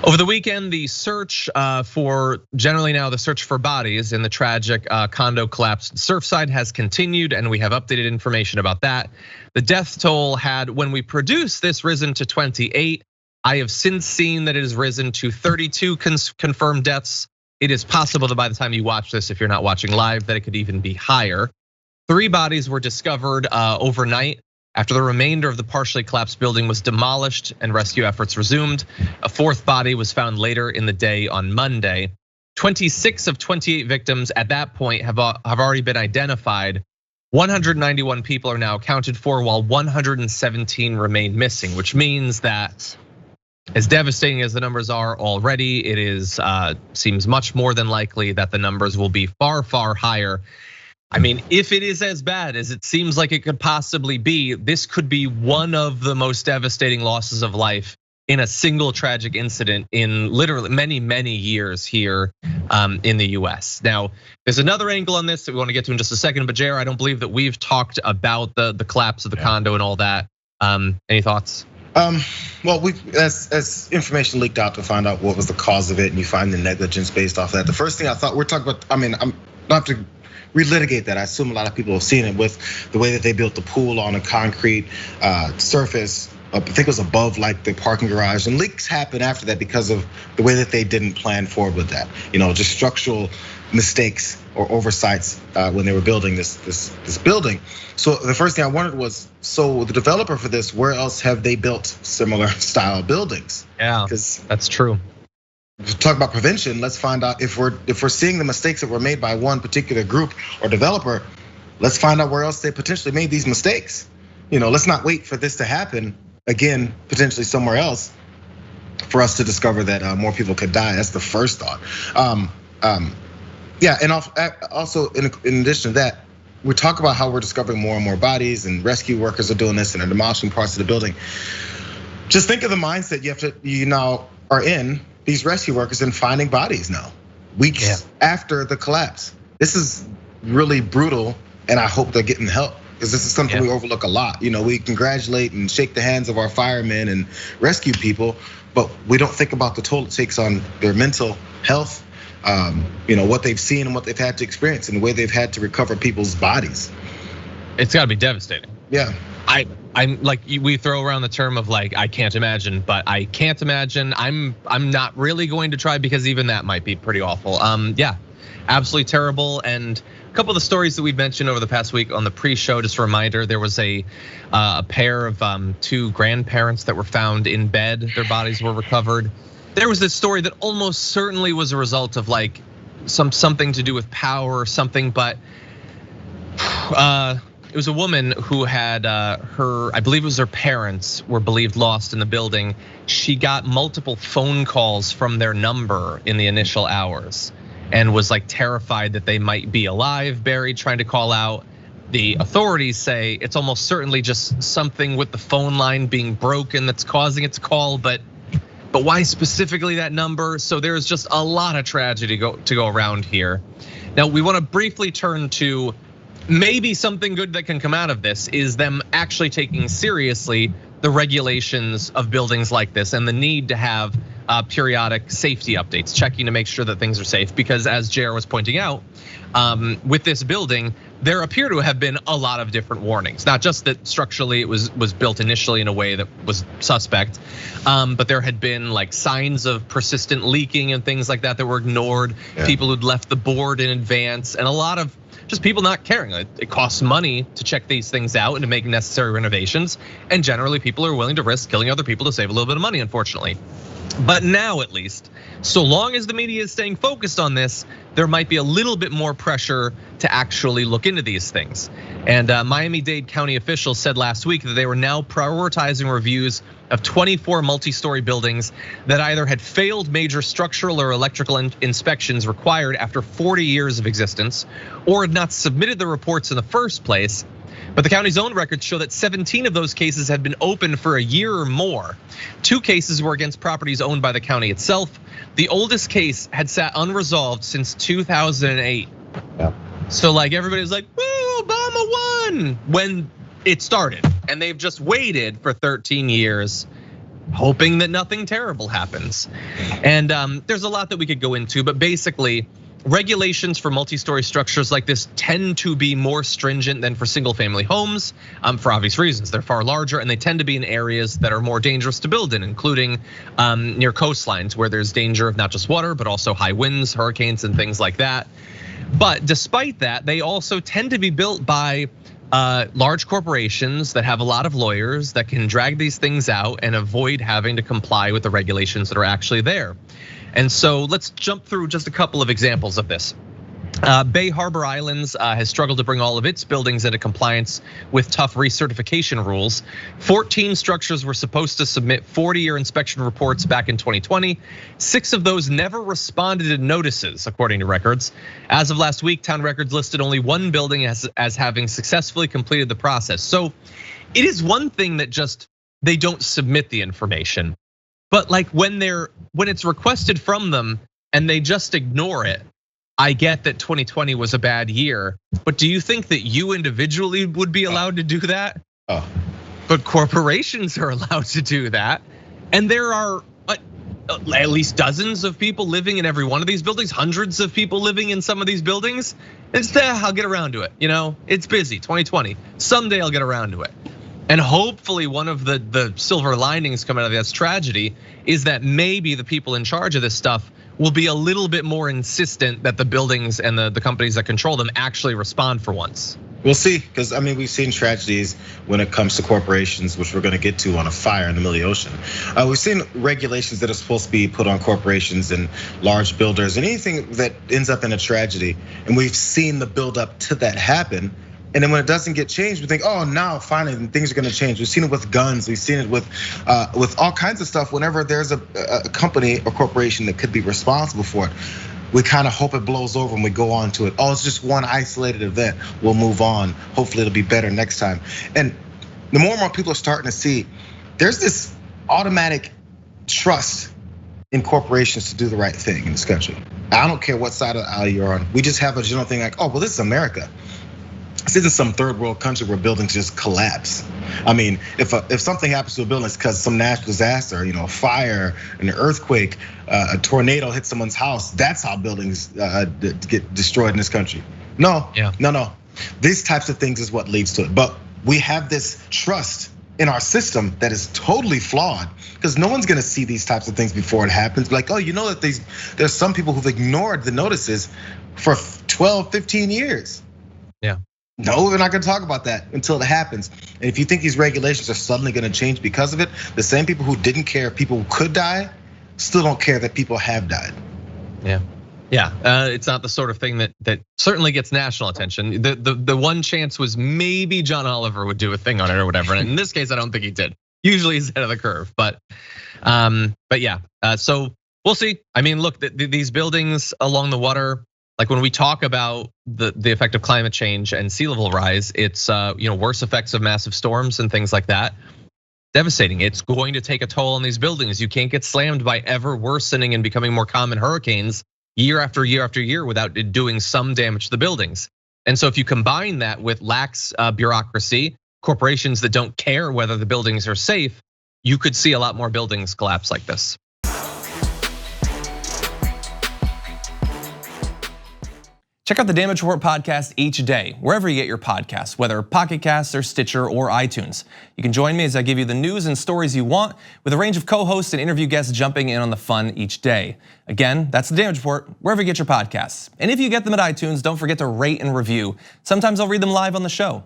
Over the weekend, the search the search for bodies in the tragic condo collapse Surfside has continued, and we have updated information about that. The death toll had, when we produced this, risen to 28. I have since seen that it has risen to 32 confirmed deaths. It is possible that by the time you watch this, if you're not watching live, that it could even be higher. 3 bodies were discovered overnight after the remainder of the partially collapsed building was demolished and rescue efforts resumed. A 4th body was found later in the day on Monday. 26 of 28 victims at that point have already been identified. 191 people are now accounted for, while 117 remain missing, which means that, as devastating as the numbers are already, it seems much more than likely that the numbers will be far, far higher. I mean, if it is as bad as it seems like it could possibly be, this could be one of the most devastating losses of life in a single tragic incident in literally many, many years here in the US. Now, there's another angle on this that we want to get to in just a second, but Jayar, I don't believe that we've talked about the collapse of the condo and all that. Any thoughts? Well, as information leaked out to find out what was the cause of it, and you find the negligence based off that. The first thing I thought, we're talking about, I'm not to relitigate that. I assume a lot of people have seen it with the way that they built the pool on a concrete surface. I think it was above like the parking garage, and leaks happen after that because of the way that they didn't plan forward with that. Just structural mistakes or oversights when they were building this building. So the first thing I wondered was, so the developer for this, where else have they built similar style buildings? Yeah, because that's true. To talk about prevention, let's find out if we're seeing the mistakes that were made by one particular group or developer. Let's find out where else they potentially made these mistakes. Let's not wait for this to happen again, potentially somewhere else, for us to discover that more people could die. That's the first thought. Yeah, and also in addition to that, we talk about how we're discovering more and more bodies, and rescue workers are doing this and are demolishing parts of the building. Just think of the mindset you now are in. These rescue workers and finding bodies now, weeks after the collapse. This is really brutal, and I hope they're getting help, because this is something we overlook a lot. We congratulate and shake the hands of our firemen and rescue people, but we don't think about the toll it takes on their mental health, what they've seen and what they've had to experience, and the way they've had to recover people's bodies. It's got to be devastating. Yeah. I'm like, we throw around the term of like, I can't imagine, but I can't imagine. I'm not really going to try, because even that might be pretty awful. Yeah, absolutely terrible. And a couple of the stories that we've mentioned over the past week on the pre-show, just a reminder, there was a pair of 2 grandparents that were found in bed. Their bodies were recovered. There was this story that almost certainly was a result of like something to do with power or something, but it was a woman who had I believe it was her parents were believed lost in the building. She got multiple phone calls from their number in the initial hours and was like terrified that they might be alive, buried, trying to call out. The authorities say it's almost certainly just something with the phone line being broken that's causing it to call, but why specifically that number? So there's just a lot of tragedy to go around here. Now we want to briefly turn to maybe something good that can come out of this is them actually taking seriously the regulations of buildings like this and the need to have periodic safety updates, checking to make sure that things are safe. Because as Jayar was pointing out, with this building, there appear to have been a lot of different warnings. Not just that structurally it was built initially in a way that was suspect, but there had been like signs of persistent leaking and things like that were ignored. Yeah. People who'd left the board in advance, and a lot of just people not caring. It costs money to check these things out and to make necessary renovations. And generally people are willing to risk killing other people to save a little bit of money, unfortunately. But now at least, so long as the media is staying focused on this, there might be a little bit more pressure to actually look into these things. And Miami-Dade County officials said last week that they were now prioritizing reviews of 24 multi-story buildings that either had failed major structural or electrical inspections required after 40 years of existence, or had not submitted the reports in the first place. But the county's own records show that 17 of those cases had been open for a year or more. 2 cases were against properties owned by the county itself. The oldest case had sat unresolved since 2008. Yeah. So like everybody's like, woo, Obama won when it started. And they've just waited for 13 years. hoping that nothing terrible happens. And there's a lot that we could go into, but basically, regulations for multi-story structures like this tend to be more stringent than for single-family homes for obvious reasons. They're far larger and they tend to be in areas that are more dangerous to build in, including near coastlines where there's danger of not just water, but also high winds, hurricanes, and things like that. But despite that, they also tend to be built by large corporations that have a lot of lawyers that can drag these things out and avoid having to comply with the regulations that are actually there. And so let's jump through just a couple of examples of this. Bay Harbor Islands has struggled to bring all of its buildings into compliance with tough recertification rules. 14 structures were supposed to submit 40-year inspection reports back in 2020. 6 of those never responded to notices, according to records. As of last week, town records listed only 1 building as having successfully completed the process. So it is one thing that just they don't submit the information, but like when it's requested from them and they just ignore it. I get that 2020 was a bad year, but do you think that you individually would be allowed to do that? But corporations are allowed to do that. And there are at least dozens of people living in every one of these buildings, hundreds of people living in some of these buildings. I'll get around to it. It's busy, 2020. Someday I'll get around to it. And hopefully one of the silver linings coming out of this tragedy is that maybe the people in charge of this stuff will be a little bit more insistent that the buildings and the companies that control them actually respond for once. We'll see, because we've seen tragedies when it comes to corporations, which we're gonna get to on a fire in the middle of the ocean. We've seen regulations that are supposed to be put on corporations and large builders and anything that ends up in a tragedy. And we've seen the buildup to that happen. And then when it doesn't get changed, we think, oh, now finally things are gonna change. We've seen it with guns, we've seen it with all kinds of stuff. Whenever there's a company or corporation that could be responsible for it, we kind of hope it blows over and we go on to it. Oh, it's just one isolated event, we'll move on. Hopefully it'll be better next time. And the more and more people are starting to see, there's this automatic trust in corporations to do the right thing in this country. I don't care what side of the aisle you're on. We just have a general thing like, oh, well, this is America. This isn't some third world country where buildings just collapse. If something happens to a building, it's because some natural disaster, a fire, an earthquake, a tornado hits someone's house. That's how buildings get destroyed in this country. No. These types of things is what leads to it. But we have this trust in our system that is totally flawed, because no one's gonna see these types of things before it happens. Like, oh, that there's some people who've ignored the notices for 12, 15 years. Yeah. No, we're not gonna talk about that until it happens. And if you think these regulations are suddenly gonna change because of it, the same people who didn't care if people could die still don't care that people have died. Yeah, it's not the sort of thing that certainly gets national attention. The one chance was maybe John Oliver would do a thing on it or whatever. And in this case, I don't think he did. Usually he's ahead of the curve, but yeah. So we'll see. Look, these buildings along the water, like when we talk about the effect of climate change and sea level rise, it's worse effects of massive storms and things like that. Devastating. It's going to take a toll on these buildings. You can't get slammed by ever worsening and becoming more common hurricanes year after year after year without it doing some damage to the buildings. And so if you combine that with lax bureaucracy, corporations that don't care whether the buildings are safe, you could see a lot more buildings collapse like this. Check out the Damage Report podcast each day, wherever you get your podcasts, whether Pocket Casts or Stitcher or iTunes. You can join me as I give you the news and stories you want, with a range of co-hosts and interview guests jumping in on the fun each day. Again, that's the Damage Report, wherever you get your podcasts. And if you get them at iTunes, don't forget to rate and review. Sometimes I'll read them live on the show.